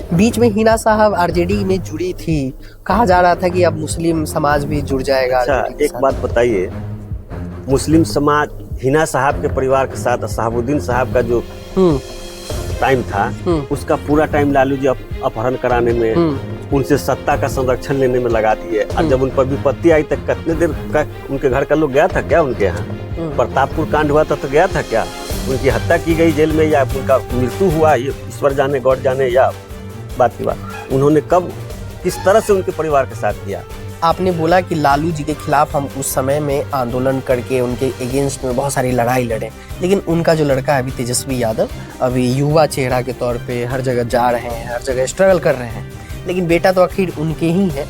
बीच में हिना साहब आरजेडी में जुड़ी थी, कहा जा रहा था कि अब मुस्लिम समाज भी जुड़ जाएगा। अच्छा, एक बात बताइए, मुस्लिम समाज हिना साहब के परिवार के साथ शहाबुद्दीन साहब का जो टाइम था, उसका पूरा टाइम लालू जी अपहरण कराने में, उनसे सत्ता का संरक्षण लेने में लगा दिए। और जब उन पर विपत्ति आई तक कितने देर का उनके घर का लोग गया था क्या उनके यहाँ? प्रतापपुर कांड हुआ था तो गया था क्या? उनकी हत्या की गई जेल में या उनका मृत्यु हुआ, ये ईश्वर जाने गॉड जाने, या बात की बात उन्होंने कब किस तरह से उनके परिवार के साथ किया। आपने बोला कि लालू जी के खिलाफ हम उस समय में आंदोलन करके उनके अगेंस्ट में बहुत सारी लड़ाई लड़े, लेकिन उनका जो लड़का है अभी तेजस्वी यादव, अभी युवा चेहरा के तौर पे हर जगह जा रहे हैं, हर जगह स्ट्रगल कर रहे हैं, लेकिन बेटा तो आखिर उनके ही है।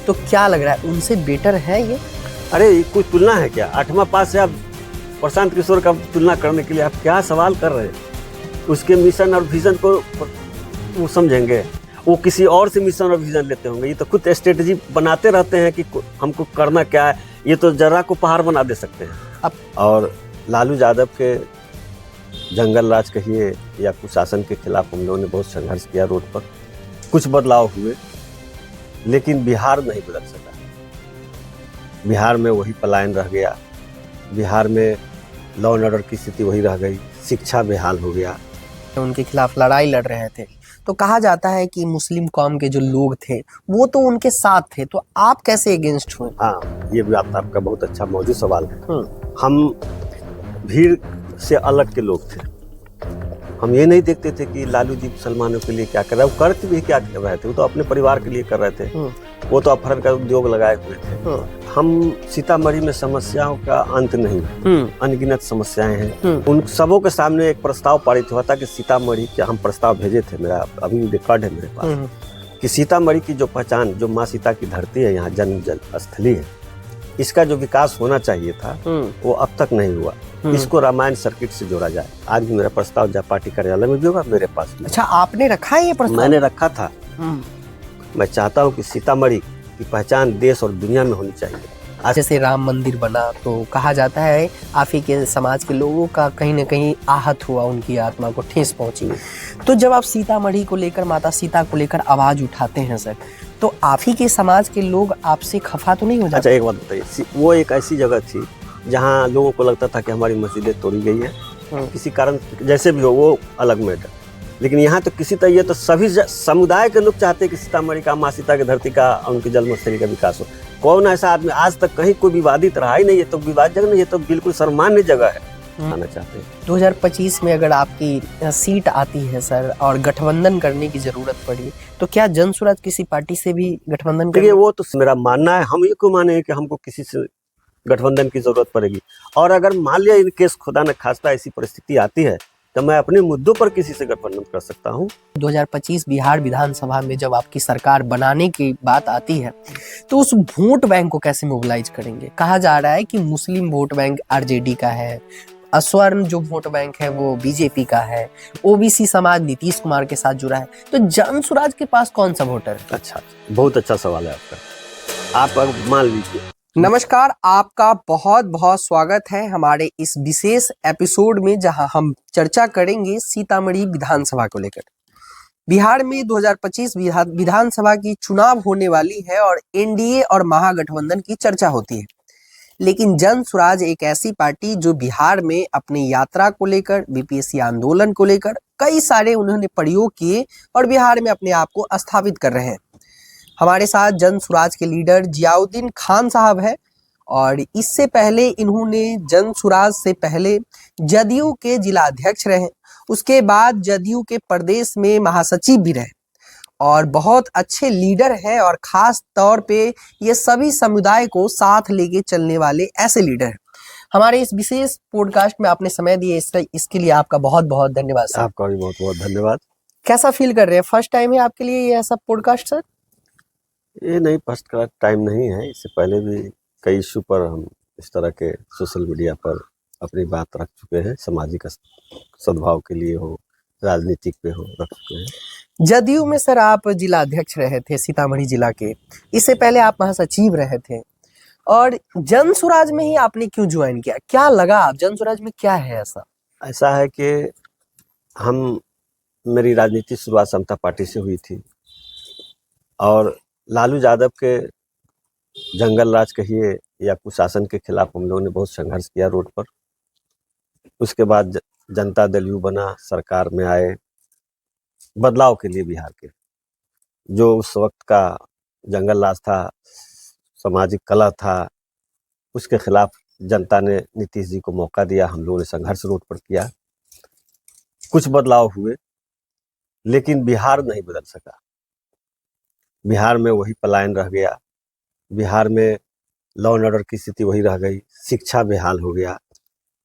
तो क्या लग रहा है, उनसे बेटर है ये? अरे कोई तुलना है क्या? 8वां पास से आप प्रशांत किशोर का तुलना करने के लिए आप क्या सवाल कर रहे हैं? उसके मिशन और विजन को वो समझेंगे, वो किसी और से मिशन और विजन लेते होंगे। ये तो खुद स्ट्रेटजी बनाते रहते हैं कि हमको करना क्या है, ये तो जरा को पहाड़ बना दे सकते हैं। अब और लालू यादव के जंगल राज कहिए या कुशासन के खिलाफ हम लोगों ने बहुत संघर्ष किया, रोड पर कुछ बदलाव हुए, लेकिन बिहार नहीं बदल सका। बिहार में वही पलायन रह गया, बिहार में लॉ एंड ऑर्डर की स्थिति वही रह गई, शिक्षा बेहाल हो गया। उनके खिलाफ लड़ाई लड़ रहे थे, तो कहा जाता है कि मुस्लिम कौम के जो लोग थे वो तो उनके साथ थे, तो आप कैसे अगेंस्ट हुए? हाँ, ये भी आपका बहुत अच्छा मौजूद सवाल है। हम भीड़ से अलग के लोग थे। हम ये नहीं देखते थे कि लालू जी मुसलमानों के लिए क्या कर रहे हैं, वो करते भी क्या कर रहे थे, वो तो अपने परिवार के लिए कर रहे थे, वो तो अपहरण का उद्योग लगाए हुए थे। हम सीतामढ़ी में समस्याओं का अंत नहीं, अनगिनत समस्याएं हैं। उन सबों के सामने एक प्रस्ताव पारित हुआ था कि सीतामढ़ी के, हम प्रस्ताव भेजे थे, मेरा अभी रिकॉर्ड है मेरे पास, कि सीतामढ़ी की जो पहचान, जो माँ सीता की धरती है, यहाँ जन्म जल स्थली है, इसका जो विकास होना चाहिए था वो अब तक नहीं हुआ। इसको रामायण सर्किट से जोड़ा जाए। आज भी मेरा प्रस्ताव जब पार्टी कार्यालय में भी होगा, मेरे पास भी। अच्छा, आपने रखा है ये प्रस्ताव? मैंने रखा था। मैं चाहता हूँ कि सीतामढ़ी की पहचान देश और दुनिया में होनी चाहिए। जैसे राम मंदिर बना तो कहा जाता है आप ही के समाज के लोगों का कहीं न कहीं आहत हुआ, उनकी आत्मा को ठेस पहुंची। तो जब आप सीतामढ़ी को लेकर, माता सीता को लेकर आवाज उठाते हैं सर, तो आप ही के समाज के लोग आपसे खफा तो नहीं हो जाते? अच्छा, एक बात बताइए, वो एक ऐसी जगह थी जहाँ लोगों को लगता था कि हमारी मस्जिदें तोड़ी गई है, किसी कारण, जैसे भी हो, वो अलग मैटर। लेकिन यहाँ तो किसी तरह, ये तो सभी समुदाय के लोग चाहते हैं कि सीतामढ़ी का, माँ सीता की धरती का, उनकी जन्मस्थली का विकास हो। कौन ऐसा आदमी आज तक कहीं कोई विवादित रहा ही नहीं, ये तो विवाद जगह नहीं, ये तो बिल्कुल सर्वमान्य जगह है, आना चाहते हैं। 2025 में अगर आपकी सीट आती है सर और गठबंधन करने की जरूरत पड़ी, तो क्या जनसुराज किसी पार्टी से भी गठबंधन करेंगे? वो तो मेरा मानना है, हम ये क्यों माने हैं कि हमको किसी से गठबंधन की जरूरत पड़ेगी। और अगर मान लिया इन केस खुदा न खास्ता ऐसी परिस्थिति आती है तो मैं अपने मुद्दों पर किसी से गठबंधन कर सकता हूँ। 2025 बिहार विधानसभा में जब आपकी सरकार बनाने की बात आती है तो उस वोट बैंक को कैसे मोबिलाइज करेंगे? कहा जा रहा है कि मुस्लिम वोट बैंक आरजेडी का है, स्वर्ण जो वोट बैंक है वो बीजेपी का है, ओबीसी समाज नीतीश कुमार के साथ जुड़ा है, तो जनसुराज के पास कौन सा वोटर है? अच्छा, बहुत अच्छा सवाल है आपका। आप मान लीजिए। नमस्कार, आपका बहुत बहुत स्वागत है हमारे इस विशेष एपिसोड में, जहां हम चर्चा करेंगे सीतामढ़ी विधानसभा को लेकर। बिहार में 2025 विधानसभा की चुनाव होने वाली है और एनडीए और महागठबंधन की चर्चा होती है, लेकिन जनसुराज एक ऐसी पार्टी जो बिहार में अपनी यात्रा को लेकर, बीपीएससी आंदोलन को लेकर कई सारे उन्होंने प्रयोग किए और बिहार में अपने आप को स्थापित कर रहे हैं। हमारे साथ जनसुराज के लीडर जियाउद्दीन खान साहब है, और इससे पहले इन्होंने जनसुराज से पहले जदयू के जिला अध्यक्ष रहे, उसके बाद जदयू के प्रदेश में महासचिव भी रहे, और बहुत अच्छे लीडर हैं, और खास तौर पे ये सभी समुदाय को साथ लेके चलने वाले ऐसे लीडर हैं। हमारे इस विशेष पॉडकास्ट में आपने समय दिए, इसके लिए आपका बहुत बहुत धन्यवाद सर। आपका भी बहुत बहुत धन्यवाद। कैसा फील कर रहे हैं? फर्स्ट टाइम है आपके लिए ये ऐसा पॉडकास्ट सर? ये नहीं, फर्स्ट का टाइम नहीं है, इससे पहले भी कई इशू पर हम इस तरह के सोशल मीडिया पर अपनी बात रख चुके हैं, सामाजिक सद्भाव के लिए हो, राजनीतिक पे हो, रख चुके हैं। जदयू में सर आप जिला अध्यक्ष रहे थे सीतामढ़ी जिला के, इससे पहले आप महासचिव रहे थे, और जनसुराज में ही आपने क्यों ज्वाइन किया? क्या लगा आप जनसुराज में, क्या है ऐसा? ऐसा है कि हम मेरी राजनीति शुरुआत समता पार्टी से हुई थी और लालू यादव के जंगल राज कहिए या कुशासन के खिलाफ हम लोगों ने बहुत संघर्ष किया रोड पर। उसके बाद जनता दल यू बना, सरकार में आए बदलाव के लिए। बिहार के जो उस वक्त का जंगल राज था, सामाजिक कलह था, उसके खिलाफ जनता ने नीतीश जी को मौका दिया। हम लोगों ने संघर्ष रोड पर किया, कुछ बदलाव हुए, लेकिन बिहार नहीं बदल सका। बिहार में वही पलायन रह गया, बिहार में लॉ एंड ऑर्डर की स्थिति वही रह गई, शिक्षा बेहाल हो गया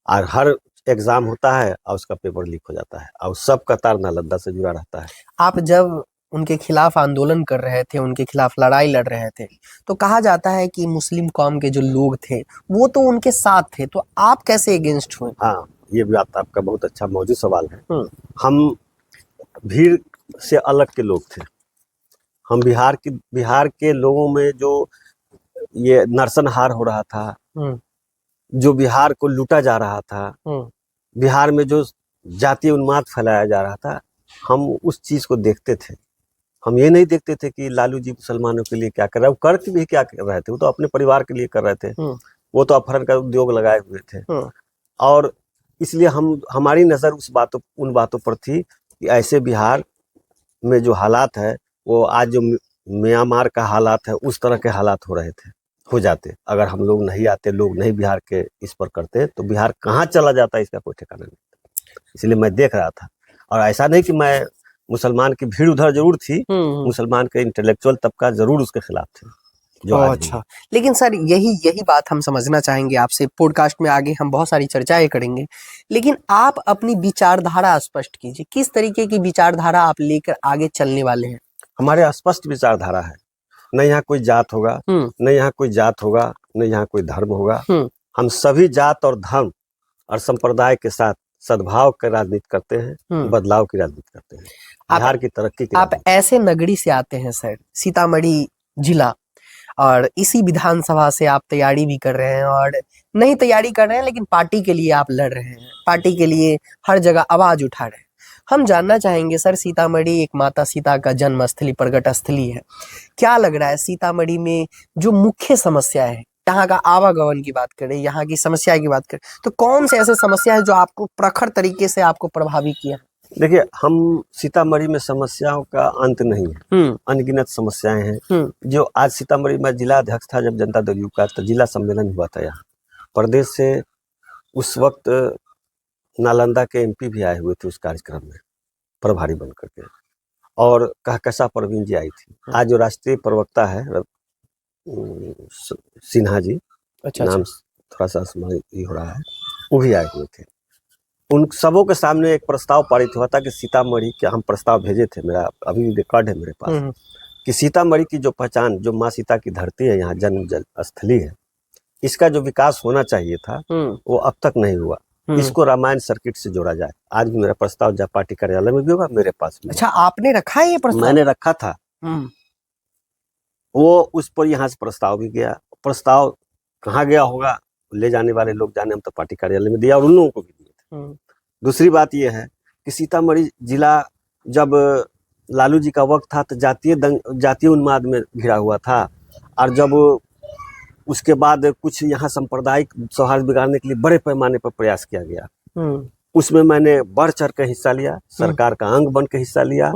और हर एग्जाम होता है और उसका पेपर लीक हो जाता है और सबका तार नालंदा से जुड़ा रहता है। आप जब उनके खिलाफ आंदोलन कर रहे थे, उनके खिलाफ लड़ाई लड़ रहे थे, तो कहा जाता है कि मुस्लिम कौम के जो लोग थे वो तो उनके साथ थे, तो आप कैसे अगेंस्ट हुए? हाँ, ये बात आपका बहुत अच्छा मौजूद सवाल है। हम भीड़ से अलग के लोग थे। हम बिहार के लोगों में जो ये नरसंहार हो रहा था, जो बिहार को लूटा जा रहा था, बिहार में जो जातीय उन्माद फैलाया जा रहा था, हम उस चीज को देखते थे। हम ये नहीं देखते थे कि लालू जी मुसलमानों के लिए क्या कर रहे हैं, वो कर भी क्या कर रहे थे, वो तो अपने परिवार के लिए कर रहे थे, वो तो अपहरण का उद्योग लगाए हुए थे। और इसलिए हमारी नजर उन बातों पर थी कि ऐसे बिहार में जो हालात है वो आज जो म्यांमार का हालात है उस तरह के हालात हो जाते अगर हम लोग नहीं आते, लोग नहीं बिहार के इस पर करते, तो बिहार कहाँ चला जाता इसका कोई ठिकाना नहीं। इसलिए मैं देख रहा था, और ऐसा नहीं कि मैं मुसलमान की भीड़ उधर जरूर थी, मुसलमान के इंटेलेक्चुअल तबका जरूर उसके खिलाफ थे जो आज अच्छा, लेकिन सर यही बात हम समझना चाहेंगे आपसे। पॉडकास्ट में आगे हम बहुत सारी चर्चाएं करेंगे, लेकिन आप अपनी विचारधारा स्पष्ट कीजिए। किस तरीके की विचारधारा आप लेकर आगे चलने वाले हैं? हमारे स्पष्ट विचारधारा है। न यहाँ कोई जात होगा, न यहाँ कोई जात होगा, न यहाँ कोई धर्म होगा। हम सभी जात और धर्म और संप्रदाय के साथ सद्भाव की राजनीति करते हैं, बदलाव की राजनीति करते हैं, बिहार की तरक्की की। आप ऐसे नगरी से आते हैं सर, सीतामढ़ी जिला, और इसी विधानसभा से आप तैयारी भी कर रहे हैं, और नहीं तैयारी कर रहे हैं लेकिन पार्टी के लिए आप लड़ रहे हैं, पार्टी के लिए हर जगह आवाज उठा रहे हैं। हम जानना चाहेंगे सर, सीतामढ़ी एक माता सीता का जन्म स्थली, प्रगट स्थली है। क्या लग रहा है सीतामढ़ी में जो मुख्य समस्या है, यहाँ का आवागमन की बात करें, यहाँ की समस्या की बात करें, तो कौन से ऐसे समस्या है जो आपको प्रखर तरीके से आपको प्रभावित किया? देखिए, हम सीतामढ़ी में समस्याओं का अंत नहीं है, अनगिनत समस्याएं हैं। जो आज सीतामढ़ी में जिला अध्यक्ष था जब जनता दल यू का, तो जिला सम्मेलन हुआ था यहाँ, प्रदेश से उस वक्त नालंदा के एमपी भी आए हुए थे उस कार्यक्रम में प्रभारी बन करके, और कहकशा परवीन जी आई थी। आज जो राष्ट्रीय प्रवक्ता है सिन्हा जी, नाम थोड़ा सा हो रहा है, वो भी आए हुए थे। उन सबों के सामने एक प्रस्ताव पारित हुआ था कि सीतामढ़ी के, हम प्रस्ताव भेजे थे, मेरा अभी भी रिकॉर्ड है मेरे पास, कि सीतामढ़ी की जो पहचान, जो माँ सीता की धरती है, यहाँ जन्म स्थली है, इसका जो विकास होना चाहिए था वो अब तक नहीं हुआ। इसको रामायण सर्किट से जोड़ा जाए। आज भी मेरा प्रस्ताव जब पार्टी कार्यालय में भी होगा, मेरे पास भी। अच्छा, आपने रखा है ये प्रस्ताव? मैंने रखा था, वो उस पर यहाँ से प्रस्ताव भी गया। प्रस्ताव कहाँ गया होगा, ले जाने वाले लोग जाने, हम तो पार्टी कार्यालय में दिया और उन लोगों को भी दिए थे। दूसरी बात यह है कि सीतामढ़ी जिला जब लालू जी का वक्त था तो जातीय उन्माद में घिरा हुआ था, और जब उसके बाद कुछ यहाँ सांप्रदायिक सौहार्द बिगाड़ने के लिए बड़े पैमाने पर प्रयास किया गया, उसमें मैंने बढ़ चढ़ कर हिस्सा लिया, सरकार का अंग बन के हिस्सा लिया।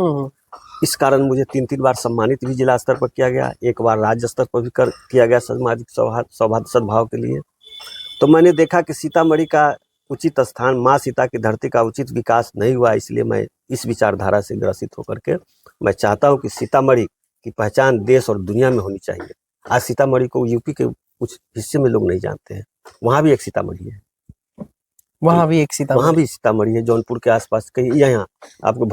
इस कारण मुझे 3 बार सम्मानित भी जिला स्तर पर किया गया, एक बार राज्य स्तर पर भी किया गया सामाजिक सौहार्द सद्भाव के लिए। तो मैंने देखा कि सीतामढ़ी का उचित स्थान, माँ सीता की धरती का उचित विकास नहीं हुआ, इसलिए मैं इस विचारधारा से ग्रसित होकर के मैं चाहता हूँ कि सीतामढ़ी की पहचान देश और दुनिया में होनी चाहिए। आज सीतामढ़ी को यूपी के कुछ हिस्से में लोग नहीं जानते हैं, वहाँ भी एक सीतामढ़ी है, वहाँ भी सीतामढ़ी है। जौनपुर के आसपास कहीं, यहाँ आपको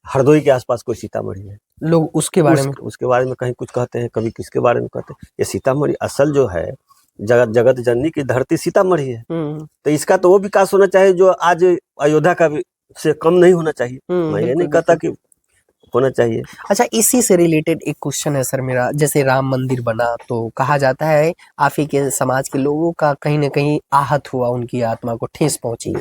हरदोई के आसपास कोई सीतामढ़ी है, लोग उसके बारे में कहीं कुछ कहते हैं, कभी किसके बारे में कहते हैं। ये सीतामढ़ी असल जो है, जगत जननी की धरती सीतामढ़ी है, तो इसका तो वो विकास होना चाहिए जो आज अयोध्या का से कम नहीं होना चाहिए। मैं ये नहीं कहता कि होना चाहिए। अच्छा, इसी से रिलेटेड एक क्वेश्चन है सर मेरा। जैसे राम मंदिर बना तो कहा जाता है आप ही के समाज के लोगों का कहीं ना कहीं आहत हुआ, उनकी आत्मा को ठेस पहुंची।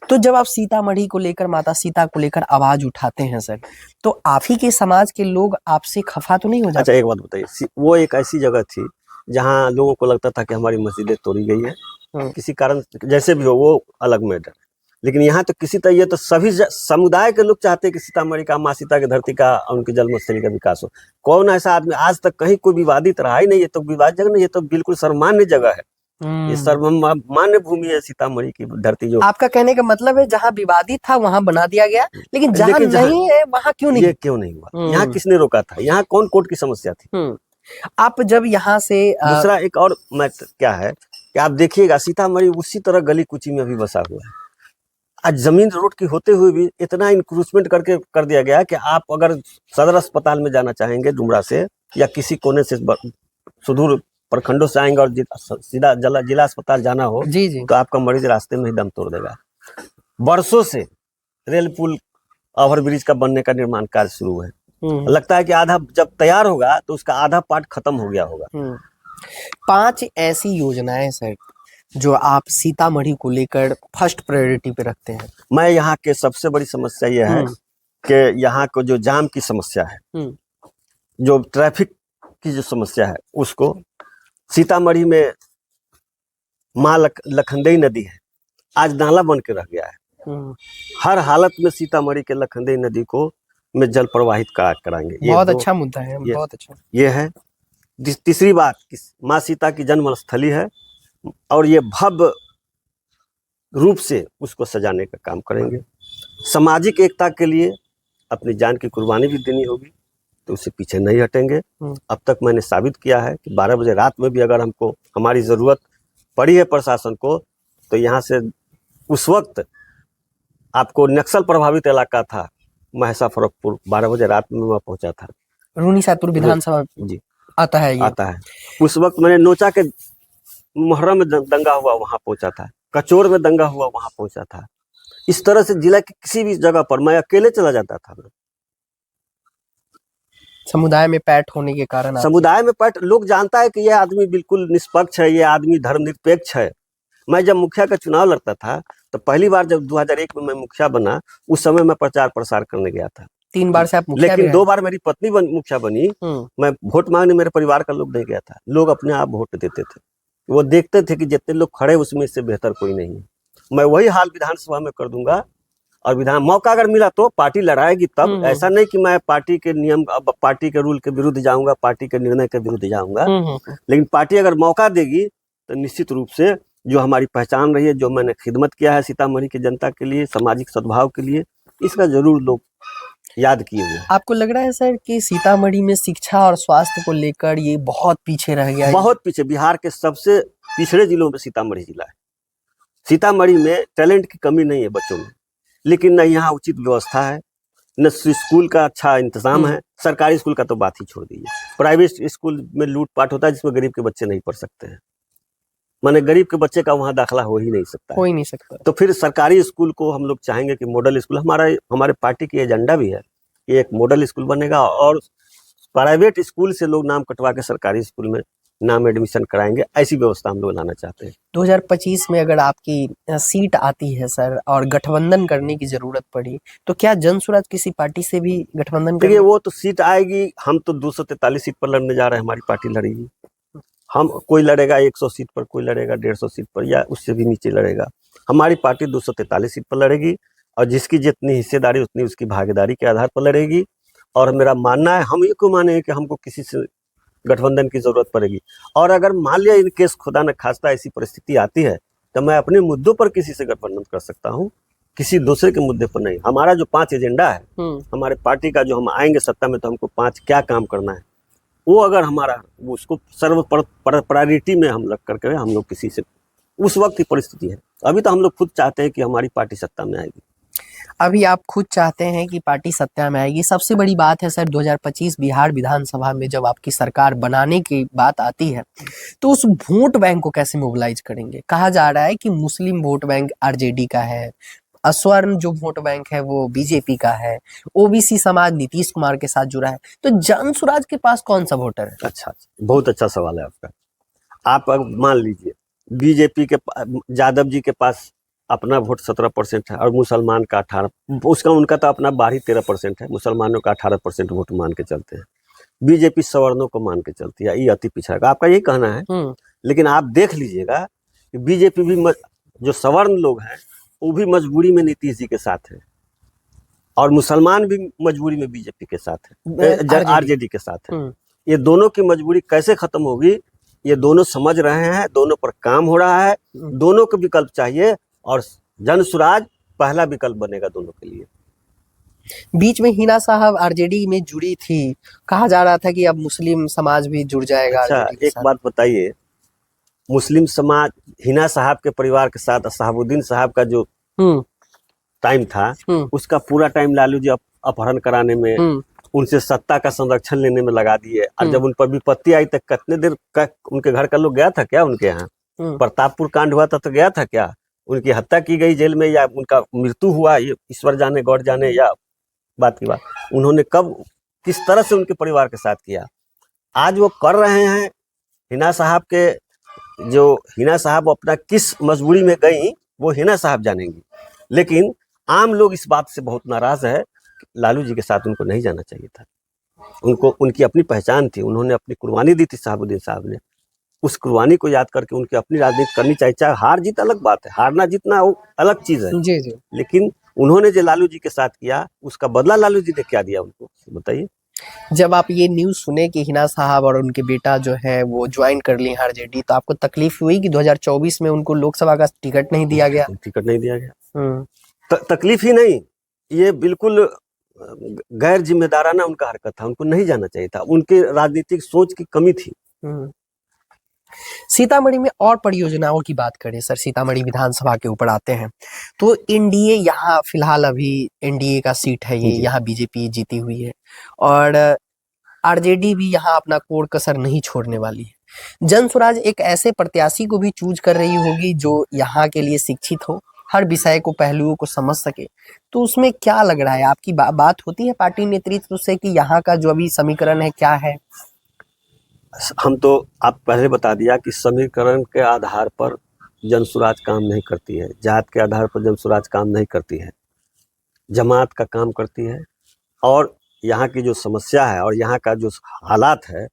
तो जब आप सीतामढ़ी को लेकर, माता सीता को लेकर आवाज उठाते हैं सर, तो आप ही के समाज के लोग आपसे खफा तो नहीं हो अच्छा, जाते? एक बात बताइए, वो एक ऐसी जगह थी जहाँ लोगों को लगता था कि हमारी मस्जिदें तोड़ी गई है, किसी कारण जैसे भी हो, वो अलग मैटर। लेकिन यहाँ तो किसी तरह, ये तो सभी समुदाय के लोग चाहते हैं कि सीतामढ़ी का, माँ सीता की धरती का, उनकी जन्मस्थली का विकास हो। कौन ऐसा आदमी आज तक कहीं कोई विवादित रहा ही नहीं। ये तो विवाद जगह नहीं, ये तो बिल्कुल सर्वमान्य जगह है। ये सर्वमान्य भूमि है सीतामढ़ी की धरती। जो आपका कहने का मतलब है जहाँ विवादित था वहां बना दिया गया, लेकिन जहाँ लेकिन नहीं है वहां क्यों नहीं? ये क्यों नहीं हुआ? यहाँ किसने रोका था? यहाँ कौन कोर्ट की समस्या थी? आप जब यहाँ से दूसरा एक और क्या है कि आप देखिएगा, सीतामढ़ी उसी तरह गली कुची में भी बसा हुआ है। आज जमीन रोड की होते हुए भी इतना इंक्रूचमेंट करके कर दिया गया कि आप अगर सदर अस्पताल में जाना चाहेंगे डुमरा से, या किसी कोने से सुदूर प्रखंडों से आएंगे और सीधा जिला अस्पताल जाना हो, जी जी, तो आपका मरीज रास्ते में ही दम तोड़ देगा। बरसों से रेल पुल, ओवरब्रिज का बनने का निर्माण कार्य शुरू है। लगता है कि आधा जब तैयार होगा तो उसका आधा पार्ट खत्म हो गया होगा। 5 ऐसी योजनाएं सर जो आप सीतामढ़ी को लेकर फर्स्ट प्रायोरिटी पे रखते हैं। मैं यहाँ के सबसे बड़ी समस्या यह है कि यहाँ को जो जाम की समस्या है, जो ट्रैफिक की जो समस्या है, उसको सीतामढ़ी में माँ लखनदेई नदी है, आज नाला बन के रह गया है। हर हालत में सीतामढ़ी के लखनदेई नदी को में जल प्रवाहित कराएंगे। बहुत अच्छा मुद्दा है, बहुत अच्छा। ये है। तीसरी बात, माँ सीता की जन्म स्थली है और ये भव्य रूप से उसको सजाने का काम करेंगे। सामाजिक एकता के लिए अपनी जान की कुर्बानी भी देनी होगी, तो उससे पीछे नहीं हटेंगे। अब तक मैंने साबित किया है कि 12 बजे रात में भी अगर हमको हमारी ज़रूरत पड़ी है प्रशासन को, तो यहाँ से उस वक्त आपको नक्सल प्रभावित इलाका था महसा फरकपुर, 12 बजे रात में वहाँ पहुंचा था। रूनीसैदपुर विधानसभा जी आता है ये। आता है। उस वक्त मैंने नोचा के मुहर्रम में दंगा हुआ वहां पहुंचा था, कचोर में दंगा हुआ वहां पहुंचा था। इस तरह से जिला की किसी भी जगह पर मैं अकेले चला जाता था। समुदाय में पैठ होने के कारण, समुदाय में पैठ, लोग जानता है कि यह आदमी बिल्कुल निष्पक्ष है, ये आदमी धर्मनिरपेक्ष है। मैं जब मुखिया का चुनाव लड़ता था तो पहली बार जब 2001 में मैं मुखिया बना, उस समय मैं प्रचार प्रसार करने गया था। 3 बार से आप मुखिया, लेकिन 2 बार मेरी पत्नी मुखिया बनी। मैं वोट मांगने मेरे परिवार का लोग नहीं गया था। लोग अपने आप वोट देते थे, वो देखते थे कि जितने लोग खड़े उसमें से बेहतर कोई नहीं है। मैं वही हाल विधानसभा में कर दूंगा, और मौका अगर मिला तो पार्टी लड़ाएगी तब। ऐसा नहीं कि मैं पार्टी के नियम, पार्टी के रूल के विरुद्ध जाऊंगा, पार्टी के निर्णय के विरुद्ध जाऊंगा। लेकिन पार्टी अगर मौका देगी तो निश्चित रूप से जो हमारी पहचान रही है, जो मैंने खिदमत किया है सीतामढ़ी की जनता के लिए, सामाजिक सद्भाव के लिए, इसका जरूर लोग याद किए हुए। आपको लग रहा है सर कि सीतामढ़ी में शिक्षा और स्वास्थ्य को लेकर ये बहुत पीछे रह गया है? बहुत पीछे। बिहार के सबसे पिछड़े जिलों में सीतामढ़ी जिला है। सीतामढ़ी में टैलेंट की कमी नहीं है बच्चों में, लेकिन न यहाँ उचित व्यवस्था है, न स्कूल का अच्छा इंतजाम है। सरकारी स्कूल का तो बात ही छोड़ दीजिए, प्राइवेट स्कूल में लूटपाट होता है जिसमें गरीब के बच्चे नहीं पढ़ सकते हैं। माने गरीब के बच्चे का वहाँ दाखिला हो ही नहीं सकता, हो ही नहीं सकता। तो फिर सरकारी स्कूल को हम लोग चाहेंगे कि मॉडल स्कूल, हमारे पार्टी की एजेंडा भी है कि एक मॉडल स्कूल बनेगा, और प्राइवेट स्कूल से लोग नाम कटवा के सरकारी स्कूल में नाम एडमिशन कराएंगे। ऐसी व्यवस्था हम लोग लाना चाहते हैं। 2025 में अगर आपकी सीट आती है सर और गठबंधन करने की जरूरत पड़ी, तो क्या जनसुराज किसी पार्टी से भी गठबंधन देखिए, वो तो सीट आएगी। हम तो 243 सीट पर लड़ने जा रहे हैं, हमारी पार्टी लड़ेगी। हम, कोई लड़ेगा 100 सीट पर, कोई लड़ेगा 150 सीट पर, या उससे भी नीचे लड़ेगा। हमारी पार्टी 243 सीट पर लड़ेगी, और जिसकी जितनी हिस्सेदारी उतनी उसकी भागीदारी के आधार पर लड़ेगी। और मेरा मानना है, हम ये को माने कि हमको किसी से गठबंधन की जरूरत पड़ेगी। और अगर मान लिया इन केस खुदा न खास्ता ऐसी परिस्थिति आती है, तो मैं अपने मुद्दों पर किसी से गठबंधन कर सकता हूँ, किसी दूसरे के मुद्दे पर नहीं। हमारा जो 5 एजेंडा है हमारे पार्टी का, जो हम आएंगे सत्ता में तो हमको 5 क्या काम करना है, वो अगर हमारा उसको सर्व प्रायोरिटी में हम रख करके हम लोग किसी से, उस वक्त की परिस्थिति है। अभी तो हम लोग खुद चाहते हैं कि हमारी पार्टी सत्ता में आएगी। अभी आप खुद चाहते हैं कि पार्टी सत्ता में आएगी। सबसे बड़ी बात है सर, 2025 बिहार विधानसभा में जब आपकी सरकार बनाने की बात आती है, तो उस वोट बैंक को कैसे मोबिलाइज करेंगे? कहा जा रहा है कि मुस्लिम वोट बैंक आरजेडी का है, स्वर्ण जो वोट बैंक है वो बीजेपी का है, ओबीसी समाज नीतीश कुमार के साथ जुड़ा है, तो जन स्वराज के पास कौन सा वोटर है? अच्छा, बहुत अच्छा सवाल है आपका। आप अगर मान लीजिए बीजेपी के यादव जी के पास अपना वोट 17% है और मुसलमान का 18, उसका उनका तो अपना बाहरी 13% है, मुसलमानों का 18% वोट मान के चलते हैं। बीजेपी सवर्णों को मान के चलती है, ये अति पिछड़ा का आपका यही कहना है। लेकिन आप देख लीजिएगा कि बीजेपी भी जो सवर्ण लोग हैं वो भी मजबूरी में नीतीश जी के साथ है, और मुसलमान भी मजबूरी में बीजेपी के साथ है, आरजेडी के साथ है। ये दोनों की मजबूरी कैसे खत्म होगी, ये दोनों समझ रहे हैं, दोनों पर काम हो रहा है, दोनों को विकल्प चाहिए, और जन स्वराज पहला विकल्प बनेगा दोनों के लिए। बीच में हिना साहब आरजेडी में जुड़ी थी, कहा जा रहा था कि अब मुस्लिम समाज भी जुड़ जाएगा। अच्छा, एक बात बताइए, मुस्लिम समाज हिना साहब के परिवार के साथ शहाबुद्दीन साहब का जो टाइम था, उसका पूरा टाइम लालू जी अपहरण कराने में, उनसे सत्ता का संरक्षण लेने में लगा दिए। और जब उन पर विपत्ति आई तक कितने देर का उनके घर का लोग गया था क्या उनके यहाँ? प्रतापपुर कांड हुआ था तो गया था क्या? उनकी हत्या की गई जेल में, या उनका मृत्यु हुआ, ये ईश्वर जाने गौर जाने, या बात की बात उन्होंने कब किस तरह से उनके परिवार के साथ किया। आज वो कर रहे हैं। हिना साहब अपना किस मजबूरी में गई वो हिना साहब जानेंगी, लेकिन आम लोग इस बात से बहुत नाराज है। लालू जी के साथ उनको नहीं जाना चाहिए था। उनको उनकी अपनी पहचान थी, उन्होंने अपनी कुर्बानी दी थी शहाबुद्दीन साहब ने। उस कुर्बानी को याद करके उनकी अपनी राजनीति करनी चाहिए। चाहे हार जीत अलग बात है, हारना जीतना वो अलग चीज है जी जी, लेकिन उन्होंने जो लालू जी के साथ किया उसका बदला लालू जी ने क्या दिया उनको, बताइए। जब आप ये न्यूज सुने कि हिना साहब और उनके बेटा जो है वो ज्वाइन कर ली आरजेडी, तो आपको तकलीफ हुई कि 2024 में उनको लोकसभा का टिकट नहीं दिया गया? टिकट नहीं दिया गया, तकलीफ ही नहीं, ये बिल्कुल गैर जिम्मेदाराना उनका हरकत था। उनको नहीं जाना चाहिए था, उनके राजनीतिक सोच की कमी थी। सीतामढ़ी में और परियोजनाओं की बात करें सर, सीतामढ़ी विधानसभा के ऊपर आते हैं तो एनडीए यहाँ फिलहाल अभी एनडीए का सीट है ये, यहाँ बीजेपी जीती हुई है और आरजेडी भी यहाँ अपना कोर कसर नहीं छोड़ने वाली है। जन स्वराज एक ऐसे प्रत्याशी को भी चूज कर रही होगी जो यहाँ के लिए शिक्षित हो, हर विषय को पहलुओं को समझ सके, तो उसमें क्या लग रहा है आपकी बात होती है पार्टी नेतृत्व से कि यहाँ का जो अभी समीकरण है क्या है? हम तो आप पहले बता दिया कि समीकरण के आधार पर जन स्वराज काम नहीं करती है, जात के आधार पर जन स्वराज काम नहीं करती है, जमात का काम करती है। और यहाँ की जो समस्या है और यहाँ का जो हालात है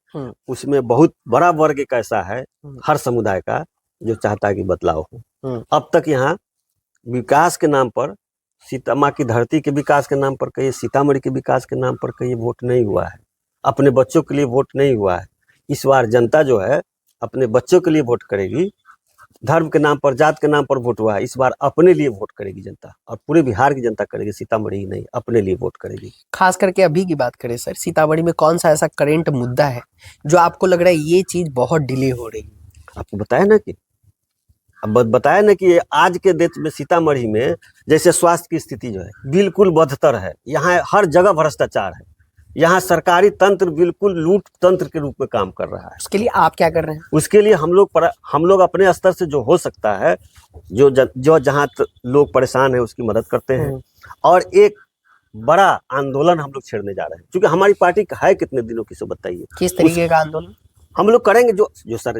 उसमें बहुत बड़ा वर्ग एक ऐसा है हर समुदाय का जो चाहता है कि बदलाव हो। अब तक यहाँ विकास के नाम पर, सीता की धरती के विकास के नाम पर कहिए, सीतामढ़ी के विकास के नाम पर कहिए, वोट नहीं हुआ है। अपने बच्चों के लिए वोट नहीं हुआ है। इस बार जनता जो है अपने बच्चों के लिए वोट करेगी। धर्म के नाम पर, जात के नाम पर वोट हुआ है, इस बार अपने लिए वोट करेगी जनता, और पूरे बिहार की जनता करेगी, सीतामढ़ी ही नहीं, अपने लिए वोट करेगी। खास करके अभी की बात करें सर, सीतामढ़ी में कौन सा ऐसा करेंट मुद्दा है जो आपको लग रहा है ये चीज बहुत डिले हो रही है? आपको बताया ना कि आज के डेट में सीतामढ़ी में जैसे स्वास्थ्य की स्थिति जो है बिल्कुल बदतर है। यहाँ हर जगह भ्रष्टाचार है। यहाँ सरकारी तंत्र बिल्कुल लूट तंत्र के रूप में काम कर रहा है। उसके लिए आप क्या कर रहे हैं? उसके लिए हम लोग अपने स्तर से जो हो सकता है, जो जहाँ लोग परेशान है उसकी मदद करते हैं, और एक बड़ा आंदोलन हम लोग छेड़ने जा रहे हैं। क्योंकि हमारी पार्टी है कितने दिनों की, सो बताइए। किस तरीके का आंदोलन हम लोग करेंगे?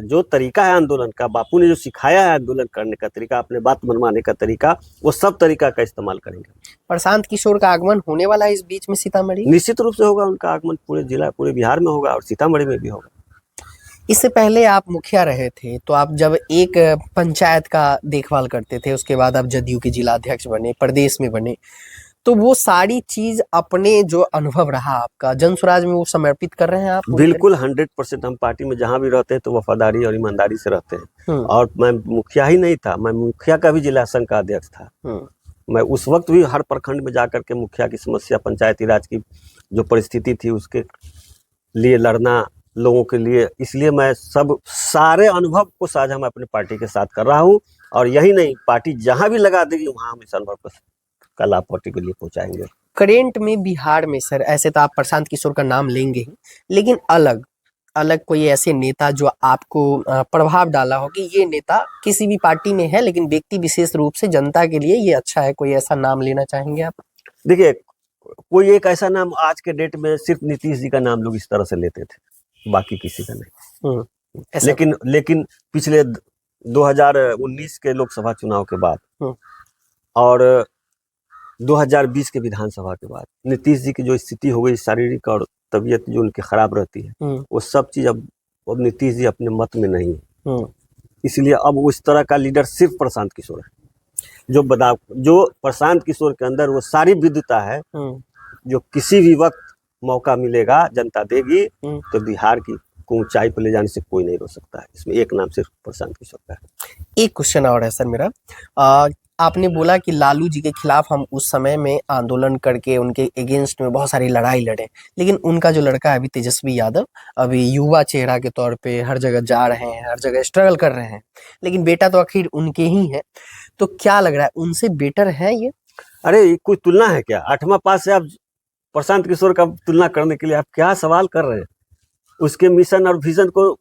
जो तरीका है आंदोलन का, बापू ने जो सिखाया है आंदोलन करने का तरीका, अपने बात मनवाने का तरीका, वो सब तरीका का इस्तेमाल करेंगे। प्रशांत किशोर का आगमन होने वाला है इस बीच में सीतामढ़ी? निश्चित रूप से होगा। उनका आगमन पूरे जिला, पूरे बिहार में होगा और सीतामढ़ी में भी होगा। इससे पहले आप मुखिया रहे थे, तो आप जब एक पंचायत का देखभाल करते थे, उसके बाद आप जदयू के जिला अध्यक्ष बने, प्रदेश में बने, तो वो सारी चीज अपने जो अनुभव रहा आपका जन स्वराज में वो समर्पित कर रहे हैं आप? बिल्कुल 100%। हम पार्टी में जहाँ भी रहते हैं तो वफादारी और ईमानदारी से रहते हैं। और मैं मुखिया ही नहीं था, मैं मुखिया का भी जिला संघ का अध्यक्ष था। मैं उस वक्त भी हर प्रखंड में जाकर के मुखिया की समस्या, पंचायती राज की जो परिस्थिति थी उसके लिए लड़ना लोगों के लिए, इसलिए मैं सारे अनुभव को साझा मैं अपनी पार्टी के साथ कर रहा हूँ। और यही नहीं, पार्टी जहाँ भी लगा देगी वहाँ हम इस अनुभव का लाभ पार्टी के लिए पहुँचाएंगे। करेंट में बिहार में सर, ऐसे तो आप प्रशांत किशोर का नाम लेंगे ही, लेकिन अलग अलग कोई ऐसे नेता जो आपको प्रभाव डाला हो कि ये नेता किसी भी पार्टी में है लेकिन व्यक्ति विशेष रूप से जनता के लिए ये अच्छा है, कोई ऐसा नाम लेना चाहेंगे आप? देखिए, कोई एक ऐसा नाम आज के डेट में सिर्फ नीतीश जी का नाम लोग इस तरह से लेते थे, बाकी किसी का नहीं। ऐसा लेकिन पिछले 2019 के लोकसभा चुनाव के बाद और 2020 के विधानसभा के बाद नीतीश जी की जो स्थिति हो गई, शारीरिक और तबीयत जो उनकी खराब रहती है, वो सब चीज अब नीतीश जी अपने मत में नहीं है। इसलिए अब उस तरह का लीडर सिर्फ प्रशांत किशोर है। जो प्रशांत किशोर के अंदर वो सारी विद्वता है, जो किसी भी वक्त मौका मिलेगा जनता देगी तो बिहार की ऊंचाई पर ले जाने से कोई नहीं रोक सकता है। इसमें एक नाम सिर्फ प्रशांत किशोर का है। एक क्वेश्चन और है सर मेरा, आपने बोला कि लालू जी के खिलाफ हम उस समय में आंदोलन करके उनके अगेंस्ट में बहुत सारी लड़ाई लड़े, लेकिन उनका जो लड़का है अभी तेजस्वी यादव, अभी युवा चेहरा के तौर पे हर जगह जा रहे हैं, हर जगह स्ट्रगल कर रहे हैं, लेकिन बेटा तो आखिर उनके ही है, तो क्या लग रहा है उनसे बेटर है ये? अरे कोई तुलना है क्या? 8वां पास से आप प्रशांत किशोर का तुलना करने के लिए आप क्या सवाल कर रहे हैं? उसके मिशन और विजन को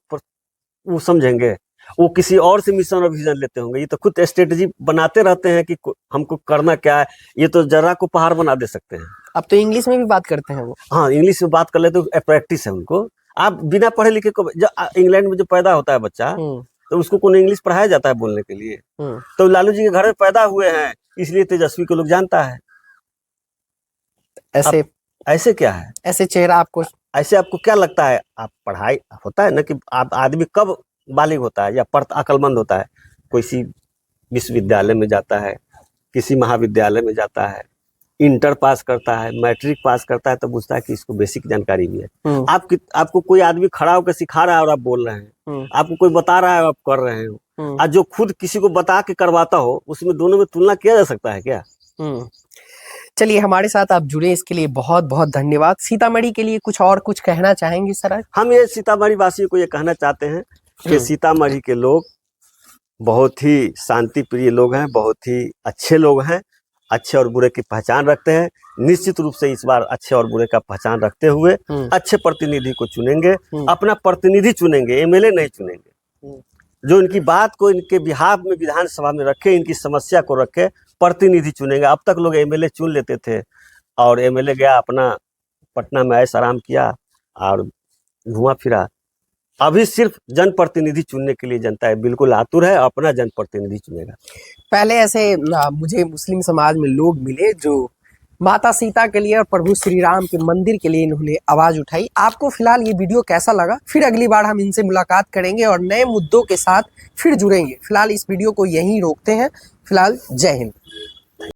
वो समझेंगे, वो किसी और से मिशन और विजन लेते होंगे। ये तो खुद स्ट्रेटेजी बनाते रहते हैं कि हमको करना क्या है। ये तो जरा को पहाड़ बना दे सकते हैं। अब तो इंग्लिश में भी बात करते हैं वो। हाँ, इंग्लिश में बात कर लेते तो प्रैक्टिस है उनको। आप बिना पढ़े लिखे को इंग्लैंड में जो पैदा होता है बच्चा, तो उसको कौन इंग्लिश पढ़ाया जाता है बोलने के लिए? तो लालू जी के घर में पैदा हुए हैं, इसलिए तेजस्वी को लोग जानता है। ऐसे क्या है? ऐसे चेहरा आपको, ऐसे आपको क्या लगता है? आप पढ़ाई होता है ना कि आप आदमी कब बालिग होता है या अक्लमंद होता है? किसी विश्वविद्यालय में जाता है, किसी महाविद्यालय में जाता है, इंटर पास करता है, मैट्रिक पास करता है, तो बुझता है कि इसको बेसिक जानकारी भी है। आपको कोई आदमी खड़ा होकर सिखा रहा है और आप बोल रहे हैं, आपको कोई बता रहा है और आप कर रहे हो, और जो खुद किसी को बता के करवाता हो, उसमें दोनों में तुलना किया जा सकता है क्या? चलिए, हमारे साथ आप जुड़े इसके लिए बहुत बहुत धन्यवाद। सीतामढ़ी के लिए कुछ कहना चाहेंगे सर? हम ये सीतामढ़ी वासियों को ये कहना चाहते हैं कि सीतामढ़ी के लोग बहुत ही शांति प्रिय लोग हैं, बहुत ही अच्छे लोग हैं, अच्छे और बुरे की पहचान रखते हैं। निश्चित रूप से इस बार अच्छे और बुरे का पहचान रखते हुए अच्छे प्रतिनिधि को चुनेंगे, अपना प्रतिनिधि चुनेंगे, एमएलए नहीं चुनेंगे। जो इनकी बात को इनके बिहाफ में विधानसभा में रखे, इनकी समस्या को रखे, प्रतिनिधि चुनेंगे। अब तक लोग एमएलए चुन लेते थे और एमएलए गया अपना पटना में ऐश आराम किया और घुमा फिरा। अभी सिर्फ जनप्रतिनिधि चुनने के लिए जनता है बिल्कुल आतुर है, अपना जनप्रतिनिधि चुनेगा। पहले ऐसे मुझे मुस्लिम समाज में लोग मिले जो माता सीता के लिए और प्रभु श्री राम के मंदिर के लिए इन्होंने आवाज उठाई। आपको फिलहाल ये वीडियो कैसा लगा? फिर अगली बार हम इनसे मुलाकात करेंगे और नए मुद्दों के साथ फिर जुड़ेंगे। फिलहाल इस वीडियो को यहीं रोकते हैं। फिलहाल जय हिंद।